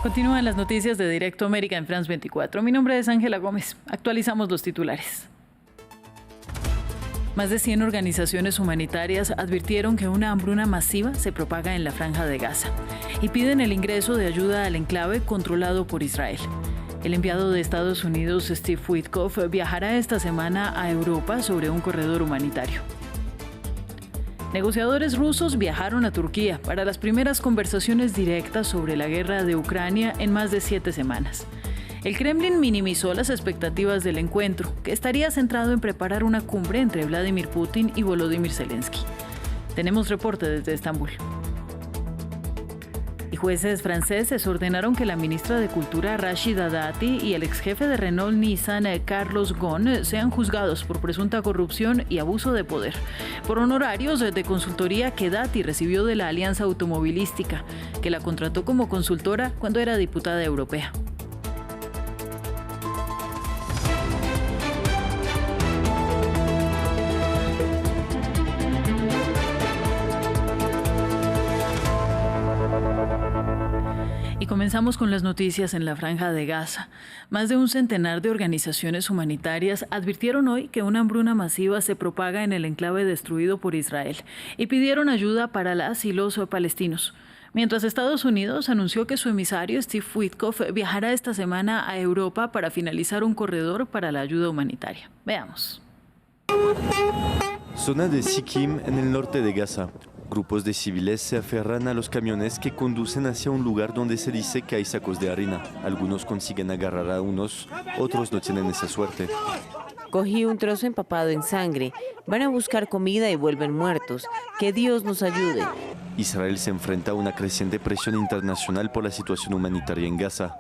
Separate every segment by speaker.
Speaker 1: Continúan las noticias de Directo América en France 24. Mi nombre es Ángela Gómez. Actualizamos los titulares. Más de 100 organizaciones humanitarias advirtieron que una hambruna masiva se propaga en la Franja de Gaza y piden el ingreso de ayuda al enclave controlado por Israel. El enviado de Estados Unidos, Steve Witkoff, viajará esta semana a Europa sobre un corredor humanitario. Negociadores rusos viajaron a Turquía para las primeras conversaciones directas sobre la guerra de Ucrania en más de 7 semanas. El Kremlin minimizó las expectativas del encuentro, que estaría centrado en preparar una cumbre entre Vladimir Putin y Volodymyr Zelensky. Tenemos reporte desde Estambul. Y jueces franceses ordenaron que la ministra de Cultura Rachida Dati y el exjefe de Renault Nissan Carlos Ghosn sean juzgados por presunta corrupción y abuso de poder, por honorarios de consultoría que Dati recibió de la Alianza Automovilística, que la contrató como consultora cuando era diputada europea. Y comenzamos con las noticias en la Franja de Gaza. Más de un centenar de organizaciones humanitarias advirtieron hoy que una hambruna masiva se propaga en el enclave destruido por Israel y pidieron ayuda para las y los palestinos. Mientras Estados Unidos anunció que su emisario Steve Witkoff viajará esta semana a Europa para finalizar un corredor para la ayuda humanitaria. Veamos.
Speaker 2: Zona de Siquim, en el norte de Gaza. Grupos de civiles se aferran a los camiones que conducen hacia un lugar donde se dice que hay sacos de harina. Algunos consiguen agarrar a unos, otros no tienen esa suerte.
Speaker 3: Cogí un trozo empapado en sangre. Van a buscar comida y vuelven muertos. Que Dios nos ayude.
Speaker 2: Israel se enfrenta a una creciente presión internacional por la situación humanitaria en Gaza.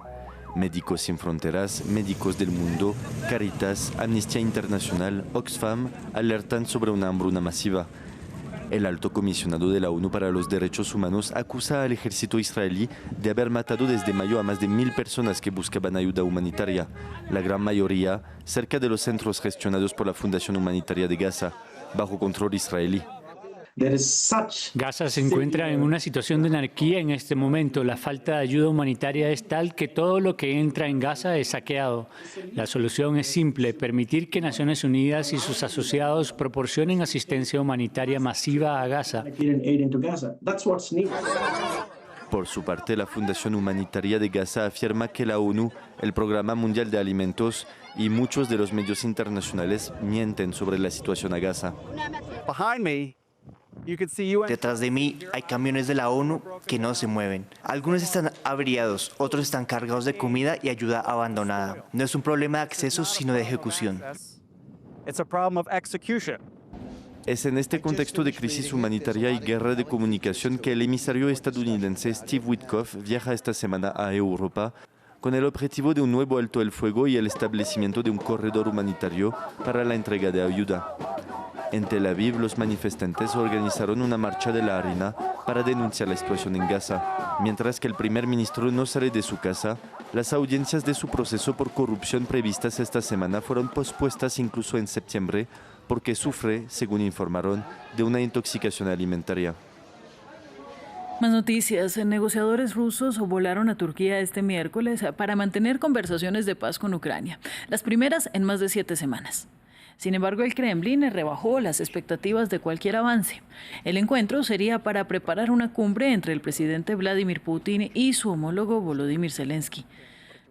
Speaker 2: Médicos Sin Fronteras, Médicos del Mundo, Caritas, Amnistía Internacional, Oxfam alertan sobre una hambruna masiva. El alto comisionado de la ONU para los Derechos Humanos acusa al ejército israelí de haber matado desde mayo a más de 1.000 personas que buscaban ayuda humanitaria, la gran mayoría cerca de los centros gestionados por la Fundación Humanitaria de Gaza, bajo control israelí.
Speaker 4: Gaza se encuentra en una situación de anarquía en este momento. La falta de ayuda humanitaria es tal que todo lo que entra en Gaza es saqueado. La solución es simple: permitir que Naciones Unidas y sus asociados proporcionen asistencia humanitaria masiva a Gaza.
Speaker 2: Por su parte, la Fundación Humanitaria de Gaza afirma que la ONU, el Programa Mundial de Alimentos y muchos de los medios internacionales mienten sobre la situación a Gaza.
Speaker 5: Detrás de mí hay camiones de la ONU que no se mueven. Algunos están averiados, otros están cargados de comida y ayuda abandonada. No es un problema de acceso, sino de ejecución.
Speaker 2: Es en este contexto de crisis humanitaria y guerra de comunicación que el emisario estadounidense Steve Witkoff viaja esta semana a Europa con el objetivo de un nuevo alto el fuego y el establecimiento de un corredor humanitario para la entrega de ayuda. En Tel Aviv, los manifestantes organizaron una marcha de la harina para denunciar la explosión en Gaza. Mientras que el primer ministro no sale de su casa, las audiencias de su proceso por corrupción previstas esta semana fueron pospuestas incluso en septiembre porque sufre, según informaron, de una intoxicación alimentaria.
Speaker 1: Más noticias. Negociadores rusos volaron a Turquía este miércoles para mantener conversaciones de paz con Ucrania, las primeras en más de 7 semanas. Sin embargo, el Kremlin rebajó las expectativas de cualquier avance. El encuentro sería para preparar una cumbre entre el presidente Vladimir Putin y su homólogo Volodymyr Zelensky.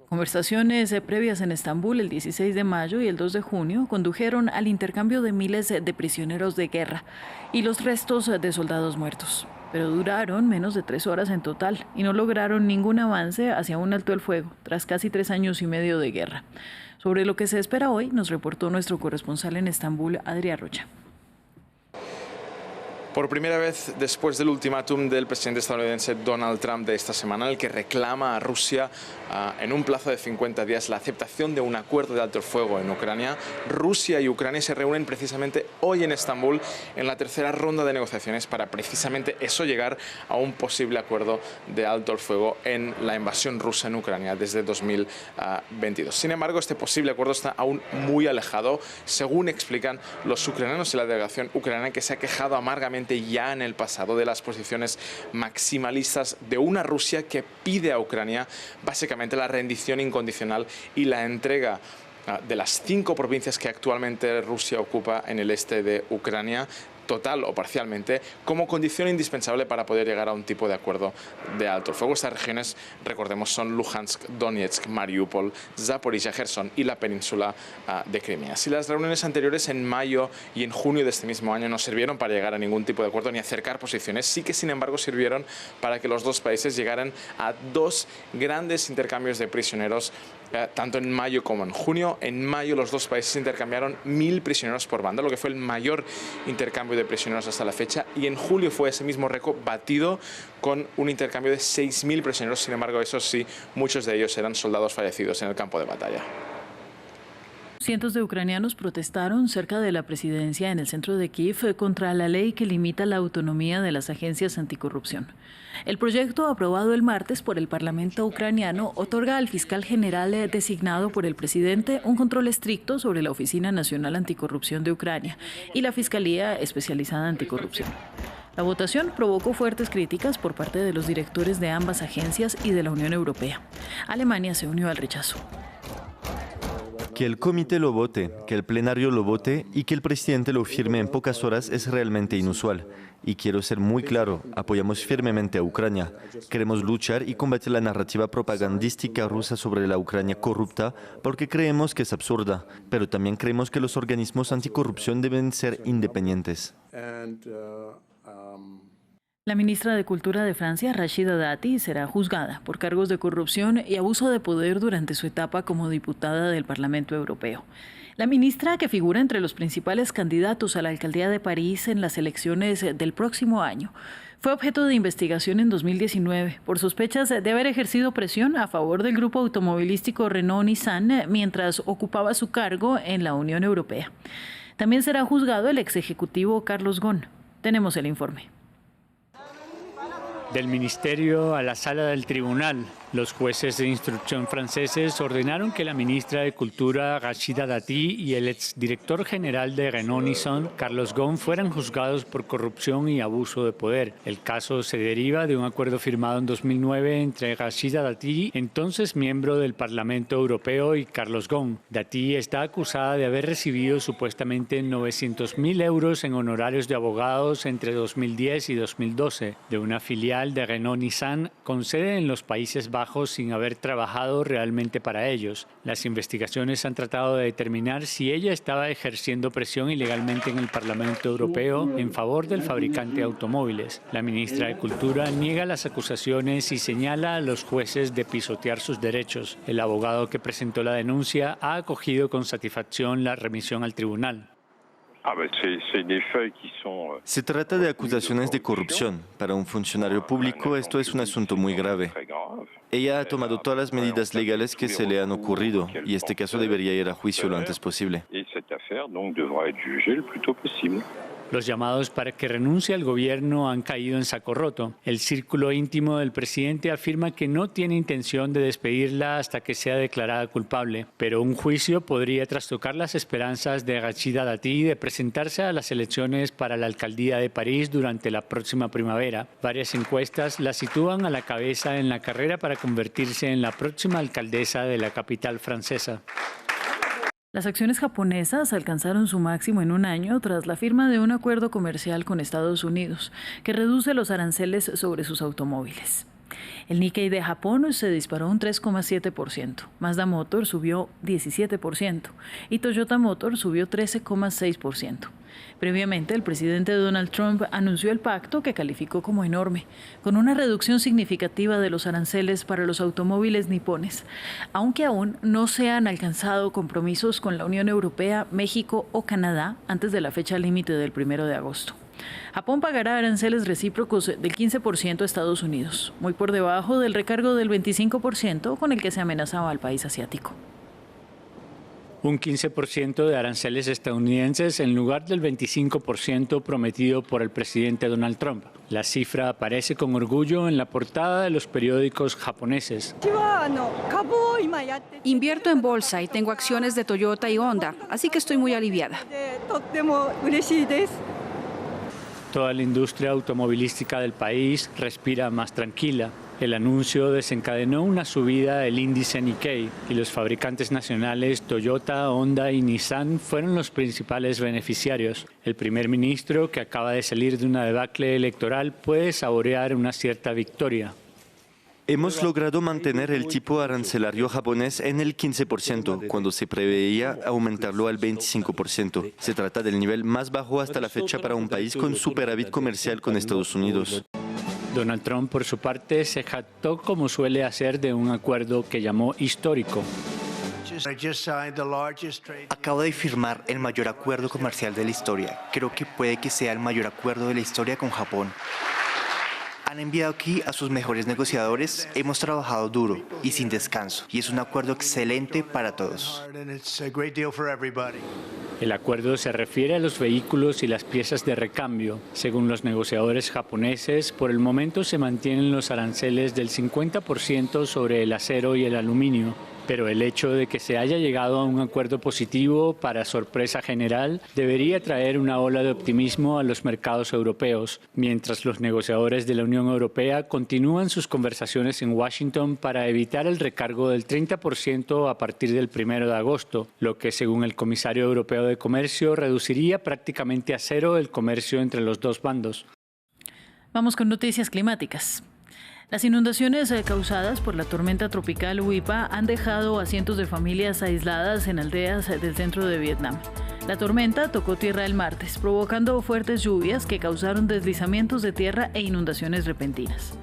Speaker 1: Conversaciones previas en Estambul el 16 de mayo y el 2 de junio condujeron al intercambio de miles de prisioneros de guerra y los restos de soldados muertos. Pero duraron menos de 3 horas en total y no lograron ningún avance hacia un alto el fuego tras casi 3 años y medio de guerra. Sobre lo que se espera hoy, nos reportó nuestro corresponsal en Estambul, Adrián Rocha.
Speaker 6: Por primera vez después del ultimátum del presidente estadounidense Donald Trump de esta semana, el que reclama a Rusia en un plazo de 50 días la aceptación de un acuerdo de alto el fuego en Ucrania, Rusia y Ucrania se reúnen precisamente hoy en Estambul en la tercera ronda de negociaciones para precisamente eso, llegar a un posible acuerdo de alto el fuego en la invasión rusa en Ucrania desde 2022. Sin embargo, este posible acuerdo está aún muy alejado, según explican los ucranianos y la delegación ucraniana, que se ha quejado amargamente claramente ya en el pasado de las posiciones maximalistas de una Rusia que pide a Ucrania básicamente la rendición incondicional y la entrega de las 5 provincias que actualmente Rusia ocupa en el este de Ucrania, total o parcialmente, como condición indispensable para poder llegar a un tipo de acuerdo de alto el fuego. Estas regiones, recordemos, son Luhansk, Donetsk, Mariupol, Zaporizhia, Gerson y la península de Crimea. Si las reuniones anteriores en mayo y en junio de este mismo año no sirvieron para llegar a ningún tipo de acuerdo ni acercar posiciones, sí que sin embargo sirvieron para que los dos países llegaran a 2 grandes intercambios de prisioneros, tanto en mayo como en junio. En mayo los dos países intercambiaron 1.000 prisioneros por banda, lo que fue el mayor intercambio de prisioneros hasta la fecha, y en julio fue ese mismo récord batido con un intercambio de 6.000 prisioneros. Sin embargo, eso sí, muchos de ellos eran soldados fallecidos en el campo de batalla.
Speaker 1: Cientos de ucranianos protestaron cerca de la presidencia en el centro de Kiev contra la ley que limita la autonomía de las agencias anticorrupción. El proyecto, aprobado el martes por el Parlamento ucraniano, otorga al fiscal general designado por el presidente un control estricto sobre la Oficina Nacional Anticorrupción de Ucrania y la Fiscalía Especializada Anticorrupción. La votación provocó fuertes críticas por parte de los directores de ambas agencias y de la Unión Europea. Alemania se unió al rechazo.
Speaker 2: Que el comité lo vote, que el plenario lo vote y que el presidente lo firme en pocas horas es realmente inusual. Y quiero ser muy claro, apoyamos firmemente a Ucrania. Queremos luchar y combatir la narrativa propagandística rusa sobre la Ucrania corrupta porque creemos que es absurda, pero también creemos que los organismos anticorrupción deben ser independientes.
Speaker 1: La ministra de Cultura de Francia, Rachida Dati, será juzgada por cargos de corrupción y abuso de poder durante su etapa como diputada del Parlamento Europeo. La ministra, que figura entre los principales candidatos a la alcaldía de París en las elecciones del próximo año, fue objeto de investigación en 2019 por sospechas de haber ejercido presión a favor del grupo automovilístico Renault-Nissan mientras ocupaba su cargo en la Unión Europea. También será juzgado el ex ejecutivo Carlos Ghosn. Tenemos el informe.
Speaker 4: Del ministerio a la sala del tribunal, los jueces de instrucción franceses ordenaron que la ministra de Cultura, Rachida Dati, y el exdirector general de Renault-Nissan, Carlos Ghosn, fueran juzgados por corrupción y abuso de poder. El caso se deriva de un acuerdo firmado en 2009 entre Rachida Dati, entonces miembro del Parlamento Europeo, y Carlos Ghosn. Dati está acusada de haber recibido supuestamente 900.000 euros en honorarios de abogados entre 2010 y 2012 de una filial de Renault-Nissan con sede en los Países Bajos sin haber trabajado realmente para ellos. Las investigaciones han tratado de determinar si ella estaba ejerciendo presión ilegalmente en el Parlamento Europeo en favor del fabricante de automóviles. La ministra de Cultura niega las acusaciones y señala a los jueces de pisotear sus derechos. El abogado que presentó la denuncia ha acogido con satisfacción la remisión al tribunal.
Speaker 2: Se trata de acusaciones de corrupción. Para un funcionario público esto es un asunto muy grave. Ella ha tomado todas las medidas legales que se le han ocurrido y este caso debería ir a juicio lo antes posible.
Speaker 4: Los llamados para que renuncie al gobierno han caído en saco roto. El círculo íntimo del presidente afirma que no tiene intención de despedirla hasta que sea declarada culpable, pero un juicio podría trastocar las esperanzas de Rachida Dati de presentarse a las elecciones para la alcaldía de París durante la próxima primavera. Varias encuestas la sitúan a la cabeza en la carrera para convertirse en la próxima alcaldesa de la capital francesa.
Speaker 1: Las acciones japonesas alcanzaron su máximo en un año tras la firma de un acuerdo comercial con Estados Unidos que reduce los aranceles sobre sus automóviles. El Nikkei de Japón se disparó un 3,7%, Mazda Motor subió 17% y Toyota Motor subió 13,6%. Previamente, el presidente Donald Trump anunció el pacto que calificó como enorme, con una reducción significativa de los aranceles para los automóviles nipones, aunque aún no se han alcanzado compromisos con la Unión Europea, México o Canadá antes de la fecha límite del 1 de agosto. Japón pagará aranceles recíprocos del 15% a Estados Unidos, muy por debajo del recargo del 25% con el que se amenazaba al país asiático.
Speaker 4: Un 15% de aranceles estadounidenses en lugar del 25% prometido por el presidente Donald Trump. La cifra aparece con orgullo en la portada de los periódicos japoneses.
Speaker 7: Invierto en bolsa y tengo acciones de Toyota y Honda, así que estoy muy aliviada.
Speaker 4: Toda la industria automovilística del país respira más tranquila. El anuncio desencadenó una subida del índice Nikkei y los fabricantes nacionales Toyota, Honda y Nissan fueron los principales beneficiarios. El primer ministro, que acaba de salir de una debacle electoral, puede saborear una cierta victoria.
Speaker 2: Hemos logrado mantener el tipo arancelario japonés en el 15%, cuando se preveía aumentarlo al 25%. Se trata del nivel más bajo hasta la fecha para un país con superávit comercial con Estados Unidos.
Speaker 4: Donald Trump, por su parte, se jactó, como suele hacer, de un acuerdo que llamó histórico.
Speaker 5: Acabo de firmar el mayor acuerdo comercial de la historia. Creo que puede que sea el mayor acuerdo de la historia con Japón. Han enviado aquí a sus mejores negociadores, hemos trabajado duro y sin descanso, y es un acuerdo excelente para todos.
Speaker 4: El acuerdo se refiere a los vehículos y las piezas de recambio. Según los negociadores japoneses, por el momento se mantienen los aranceles del 50% sobre el acero y el aluminio. Pero el hecho de que se haya llegado a un acuerdo positivo, para sorpresa general, debería traer una ola de optimismo a los mercados europeos, mientras los negociadores de la Unión Europea continúan sus conversaciones en Washington para evitar el recargo del 30% a partir del 1 de agosto, lo que, según el comisario europeo de Comercio, reduciría prácticamente a cero el comercio entre los dos bandos.
Speaker 1: Vamos con noticias climáticas. Las inundaciones causadas por la tormenta tropical Wipa han dejado a cientos de familias aisladas en aldeas del centro de Vietnam. La tormenta tocó tierra el martes, provocando fuertes lluvias que causaron deslizamientos de tierra e inundaciones repentinas.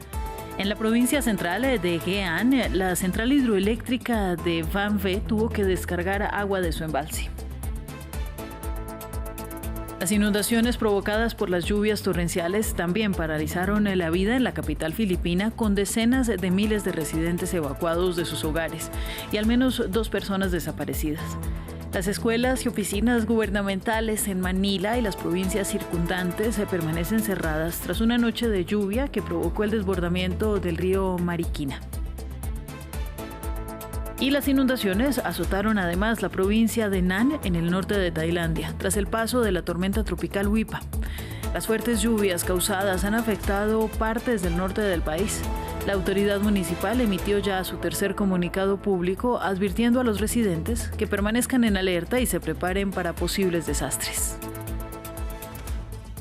Speaker 1: En la provincia central de Nghệ An, la central hidroeléctrica de Van Ve tuvo que descargar agua de su embalse. Las inundaciones provocadas por las lluvias torrenciales también paralizaron la vida en la capital filipina, con decenas de miles de residentes evacuados de sus hogares y al menos 2 personas desaparecidas. Las escuelas y oficinas gubernamentales en Manila y las provincias circundantes permanecen cerradas tras una noche de lluvia que provocó el desbordamiento del río Marikina. Y las inundaciones azotaron además la provincia de Nan en el norte de Tailandia, tras el paso de la tormenta tropical Wipa. Las fuertes lluvias causadas han afectado partes del norte del país. La autoridad municipal emitió ya su tercer comunicado público advirtiendo a los residentes que permanezcan en alerta y se preparen para posibles desastres.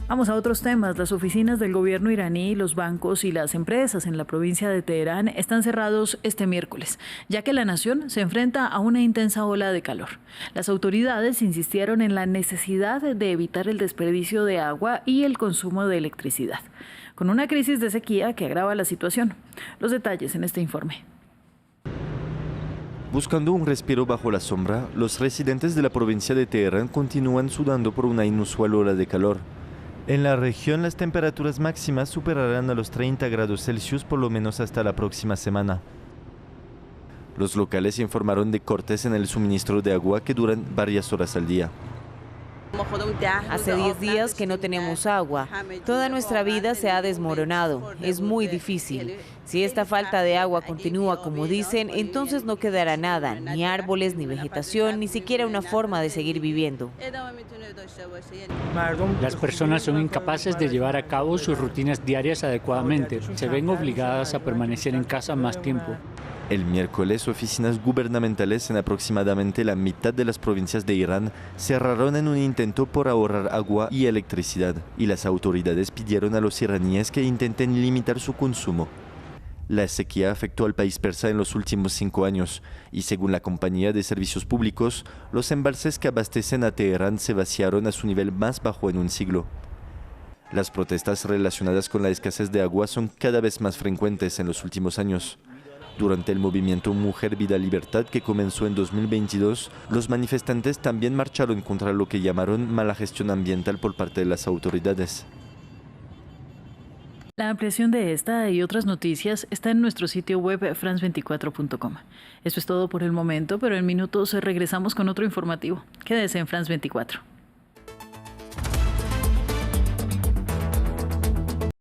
Speaker 1: Vamos a otros temas. Las oficinas del gobierno iraní, los bancos y las empresas en la provincia de Teherán están cerrados este miércoles, ya que la nación se enfrenta a una intensa ola de calor. Las autoridades insistieron en la necesidad de evitar el desperdicio de agua y el consumo de electricidad, con una crisis de sequía que agrava la situación. Los detalles en este informe.
Speaker 2: Buscando un respiro bajo la sombra, los residentes de la provincia de Teherán continúan sudando por una inusual ola de calor. En la región, las temperaturas máximas superarán a los 30 grados Celsius por lo menos hasta la próxima semana. Los locales informaron de cortes en el suministro de agua que duran varias horas al día.
Speaker 3: Hace 10 días que no tenemos agua. Toda nuestra vida se ha desmoronado. Es muy difícil. Si esta falta de agua continúa como dicen, entonces no quedará nada, ni árboles, ni vegetación, ni siquiera una forma de seguir viviendo.
Speaker 4: Las personas son incapaces de llevar a cabo sus rutinas diarias adecuadamente. Se ven obligadas a permanecer en casa más tiempo.
Speaker 2: El miércoles, oficinas gubernamentales en aproximadamente la mitad de las provincias de Irán cerraron en un intento por ahorrar agua y electricidad, y las autoridades pidieron a los iraníes que intenten limitar su consumo. La sequía afectó al país persa en los últimos 5 años, y según la compañía de servicios públicos, los embalses que abastecen a Teherán se vaciaron a su nivel más bajo en un siglo. Las protestas relacionadas con la escasez de agua son cada vez más frecuentes en los últimos años. Durante el movimiento Mujer, Vida, Libertad, que comenzó en 2022, los manifestantes también marcharon contra lo que llamaron mala gestión ambiental por parte de las autoridades.
Speaker 1: La ampliación de esta y otras noticias está en nuestro sitio web france24.com. Esto es todo por el momento, pero en minutos regresamos con otro informativo. Quédese en France 24.